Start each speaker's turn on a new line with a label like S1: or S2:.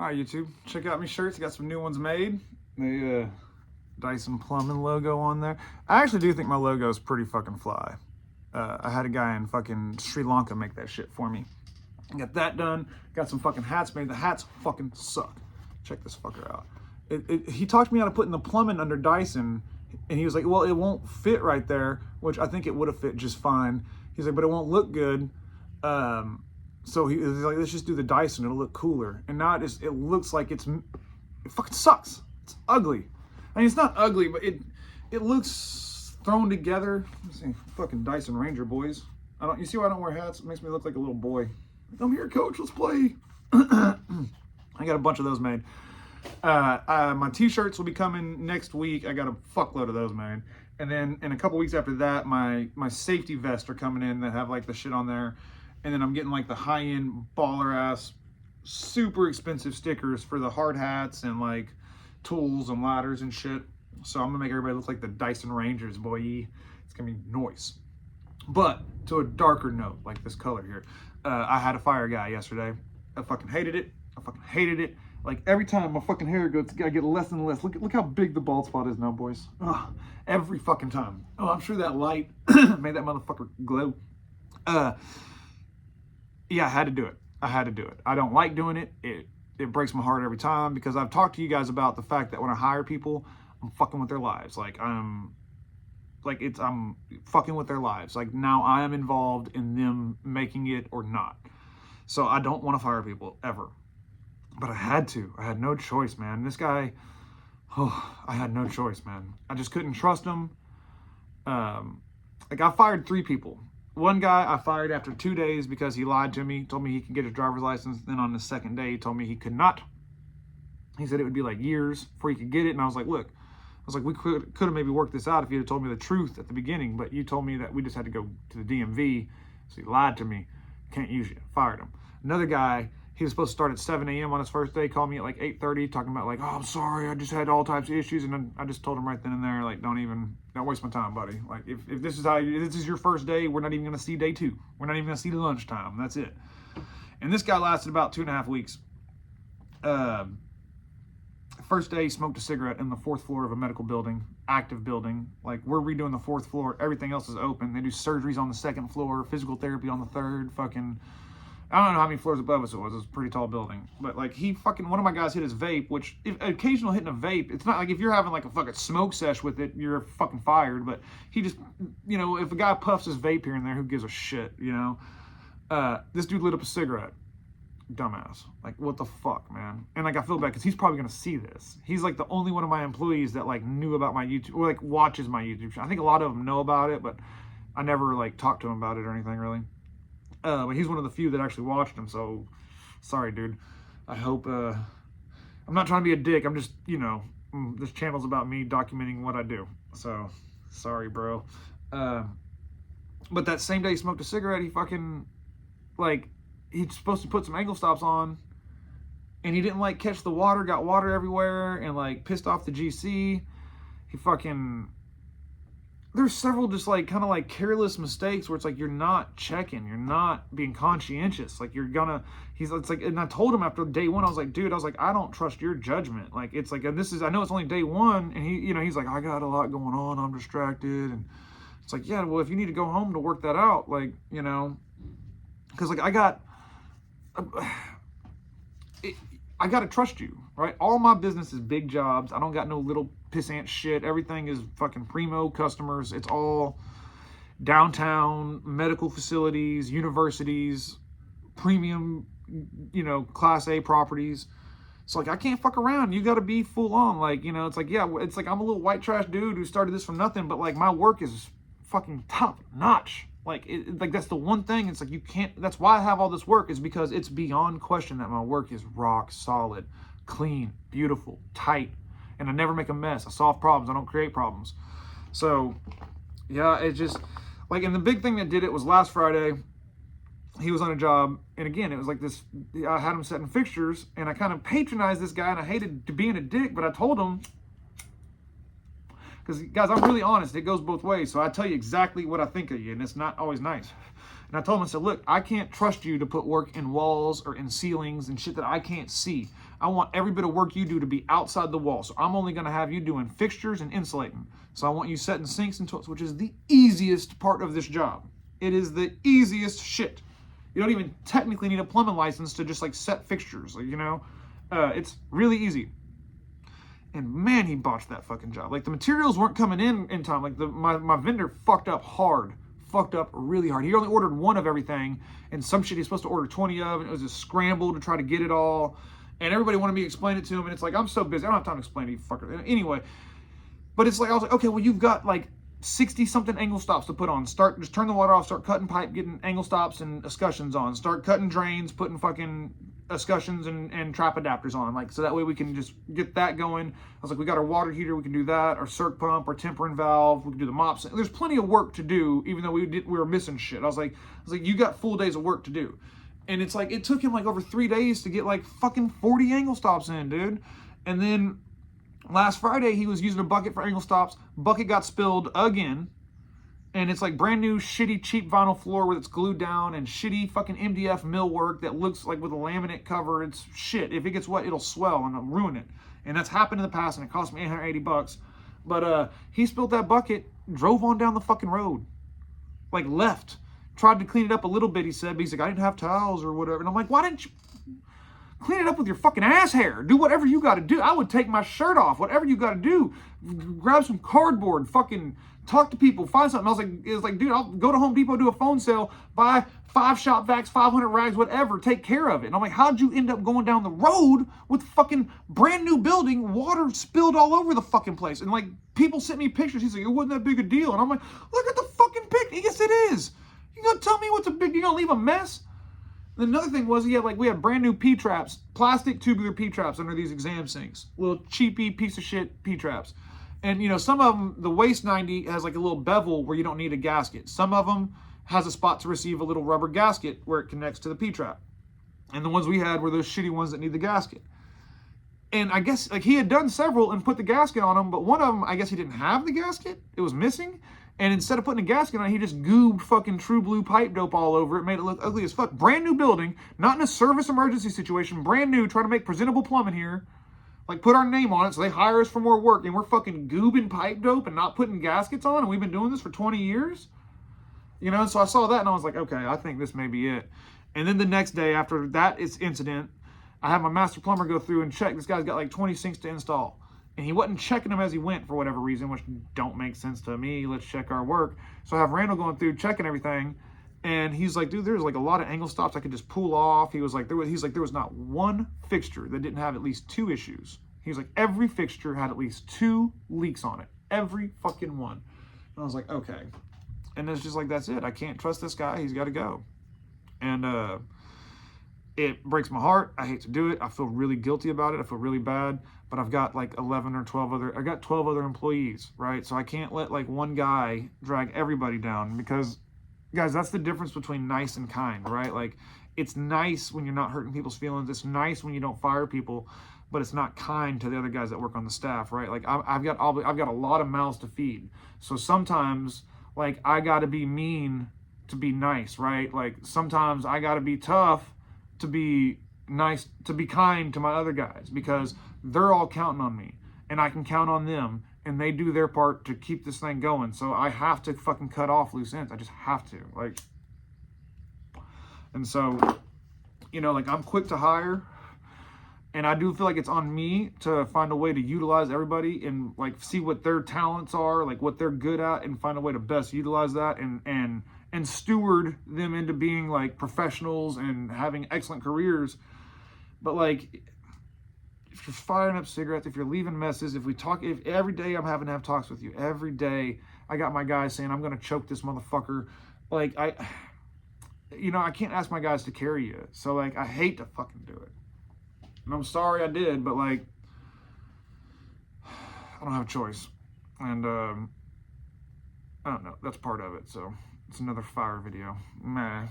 S1: Hi YouTube, check out my shirts. I got some new ones made. The Dyson Plumbing logo on there. I actually do think my logo is pretty fucking fly. I had a guy in fucking Sri Lanka make that shit for me. Got that done. Got some fucking hats made. The hats fucking suck. Check this fucker out. He talked me out of putting the plumbing under Dyson, and he was like, well, it won't fit right there, which I think it would have fit just fine. He's like, but it won't look good. So he's like, let's just do the Dyson. It'll look cooler. And now it looks like it fucking sucks. It's ugly. I mean, it's not ugly, but it looks thrown together. Let's see, fucking Dyson Ranger boys. You see why I don't wear hats? It makes me look like a little boy. Come here, coach. Let's play. I got a bunch of those made. My t-shirts will be coming next week. I got a fuckload of those made. And then in a couple weeks after that, my safety vests are coming in that have like the shit on there. And then I'm getting like the high-end baller ass, super expensive stickers for the hard hats and like tools and ladders and shit. So I'm gonna make everybody look like the Dyson Rangers, boy. It's gonna be noise. But to a darker note, like this color here, I had a fire guy yesterday. I fucking hated it. Like every time my fucking hair goes, I get less and less. Look how big the bald spot is now, boys. Ugh, every fucking time. Oh, I'm sure that light made that motherfucker glow. Yeah, I had to do it. I don't like doing it. It breaks my heart every time because I've talked to you guys about the fact that when I hire people, I'm fucking with their lives. I'm fucking with their lives. Like now I am involved in them making it or not. So I don't want to fire people ever. But I had to. I had no choice, man. This guy, I had no choice, man. I just couldn't trust him. Like I fired 3 people. One guy I fired after 2 days because he lied to me, told me he could get his driver's license. Then on the second day, he told me he could not. He said it would be like years before he could get it. And I was like, look, we could have maybe worked this out if you had told me the truth at the beginning, but you told me that we just had to go to the DMV. So he lied to me. Can't use you. Fired him. Another guy, he was supposed to start at 7 a.m. on his first day, called me at like 8:30, talking about like, oh, I'm sorry, I just had all types of issues. And then I just told him right then and there, like, don't waste my time, buddy. Like, if this is your first day, we're not even going to see day 2. We're not even going to see the lunchtime. That's it. And this guy lasted about 2.5 weeks. First day, he smoked a cigarette in the 4th floor of a medical building, active building. Like, we're redoing the 4th floor. Everything else is open. They do surgeries on the 2nd floor, physical therapy on the 3rd, fucking... I don't know how many floors above us it was. It was a pretty tall building. But, like, one of my guys hit his vape, which, occasional hitting a vape, it's not like if you're having, like, a fucking smoke sesh with it, you're fucking fired. But he just, if a guy puffs his vape here and there, who gives a shit, This dude lit up a cigarette. Dumbass. Like, what the fuck, man? And, like, I feel bad because he's probably going to see this. He's, like, the only one of my employees that, like, knew about my YouTube, or, like, watches my YouTube channel. I think a lot of them know about it, but I never, like, talked to him about it or anything, really. But he's one of the few that actually watched him, so sorry, dude. I hope, I'm not trying to be a dick. I'm just, this channel's about me documenting what I do. So, sorry, bro. But that same day he smoked a cigarette, he fucking, like, he's supposed to put some ankle stops on, and he didn't, like, catch the water, got water everywhere, and, like, pissed off the GC. He fucking... There's several just like kind of like careless mistakes where it's like you're not checking, you're not being conscientious. Like it's like, and I told him after day 1, I was like, dude, I don't trust your judgment. Like it's like, and I know it's only day 1, and he's like, I got a lot going on, I'm distracted, and it's like, yeah, well, if you need to go home to work that out, like, because like I got to trust you, right? All my business is big jobs. I don't got no little pissant shit. Everything is fucking primo customers. It's all downtown medical facilities, universities, premium, class A properties. So like, I can't fuck around. You got to be full on. Like, it's like, yeah, it's like I'm a little white trash dude who started this from nothing, but like my work is fucking top notch. Like, like that's the one thing. It's like you can't. That's why I have all this work, is because it's beyond question that my work is rock solid, clean, beautiful, tight, and I never make a mess. I solve problems. I don't create problems. So, yeah, it's just like, and the big thing that did it was last Friday. He was on a job, and again, it was like this. I had him setting fixtures, and I kind of patronized this guy, and I hated being a dick, but I told him. Because, guys, I'm really honest. It goes both ways. So I tell you exactly what I think of you, and it's not always nice. And I told him, I said, look, I can't trust you to put work in walls or in ceilings and shit that I can't see. I want every bit of work you do to be outside the wall. So I'm only going to have you doing fixtures and insulating. So I want you setting sinks and toilets, which is the easiest part of this job. It is the easiest shit. You don't even technically need a plumbing license to just like set fixtures, like, you know? It's really easy. And man, he botched that fucking job. Like, the materials weren't coming in time. Like, my vendor fucked up hard. Fucked up really hard. He only ordered one of everything, and some shit he's supposed to order 20 of, and it was a scramble to try to get it all. And everybody wanted me to explain it to him, and it's like, I'm so busy. I don't have time to explain to you, fucker. Anyway, but it's like, I was like, okay, well, you've got like 60-something angle stops to put on. Just turn the water off, start cutting pipe, getting angle stops and escutcheons on. Start cutting drains, putting fucking escutcheons and trap adapters on, like, so that way we can just get that going. I was like, we got our water heater, we can do that, our circ pump, our tempering valve, we can do the mops. There's plenty of work to do, even though we were missing shit. I was like, you got full days of work to do. And it's like, it took him like over 3 days to get like fucking 40 angle stops in, dude. And then last Friday, he was using a bucket for angle stops. Bucket got spilled again. And it's like brand new, shitty, cheap vinyl floor where it's glued down, and shitty fucking MDF millwork that looks like with a laminate cover. It's shit. If it gets wet, it'll swell and it'll ruin it. And that's happened in the past, and it cost me $880. But he spilled that bucket, drove on down the fucking road. Like, left. Tried to clean it up a little bit, he said, but he's like, I didn't have towels or whatever. And I'm like, why didn't you clean it up with your fucking ass hair? Do whatever you got to do. I would take my shirt off. Whatever you got to do. Grab some cardboard, fucking talk to people, find something. It was like, dude, I'll go to Home Depot, do a phone sale, buy 5 shop vacs, 500 rags, whatever, take care of it. And I'm like, how'd you end up going down the road with fucking brand new building, water spilled all over the fucking place? And like, people sent me pictures. He's like, it wasn't that big a deal. And I'm like, look at the fucking picture. Yes, it is. You gonna tell me what's a big, you gonna leave a mess? And another thing was, we had brand new P-traps, plastic tubular P-traps under these exam sinks. Little cheapy piece of shit P-traps. And, you know, some of them, the waste 90 has like a little bevel where you don't need a gasket. Some of them has a spot to receive a little rubber gasket where it connects to the P-trap. And the ones we had were those shitty ones that need the gasket. And I guess, like, he had done several and put the gasket on them, but one of them, I guess he didn't have the gasket. It was missing. And instead of putting a gasket on it, he just goobed fucking True Blue pipe dope all over it, made it look ugly as fuck. Brand new building, not in a service emergency situation, brand new, trying to make presentable plumbing here. Like, put our name on it so they hire us for more work, and we're fucking goobing pipe dope and not putting gaskets on, and we've been doing this for 20 years? You know, so I saw that and I was like, okay, I think this may be it. And then the next day after that incident, I had my master plumber go through and check. This guy's got like 20 sinks to install. And he wasn't checking them as he went for whatever reason, which don't make sense to me. Let's check our work. So I have Randall going through, checking everything. And he's like, dude, there's like a lot of angle stops I could just pull off. He was like, there was not one fixture that didn't have at least 2 issues. He was like, every fixture had at least 2 leaks on it. Every fucking one. And I was like, okay. And it's just like, that's it. I can't trust this guy. He's got to go. And it breaks my heart. I hate to do it. I feel really guilty about it. I feel really bad. But I've got like 11 or 12 other, I got 12 other employees, right? So I can't let like one guy drag everybody down, because, guys, that's the difference between nice and kind, right? Like, it's nice when you're not hurting people's feelings. It's nice when you don't fire people, but it's not kind to the other guys that work on the staff, right? Like, I've got a lot of mouths to feed. So sometimes, like, I got to be mean to be nice, right? Like, sometimes I got to be tough to be nice, to be kind to my other guys, because they're all counting on me and I can count on them, and they do their part to keep this thing going. So I have to fucking cut off loose ends. I just have to, like, and so, you know, like, I'm quick to hire, and I do feel like it's on me to find a way to utilize everybody and like see what their talents are, like what they're good at, and find a way to best utilize that and steward them into being like professionals and having excellent careers. But like, if you're firing up cigarettes, if you're leaving messes, if every day I'm having to have talks with you, every day I got my guys saying, I'm going to choke this motherfucker. Like, I can't ask my guys to carry you. So like, I hate to fucking do it. And I'm sorry I did, but like, I don't have a choice. And I don't know, that's part of it. So it's another fire video. Meh.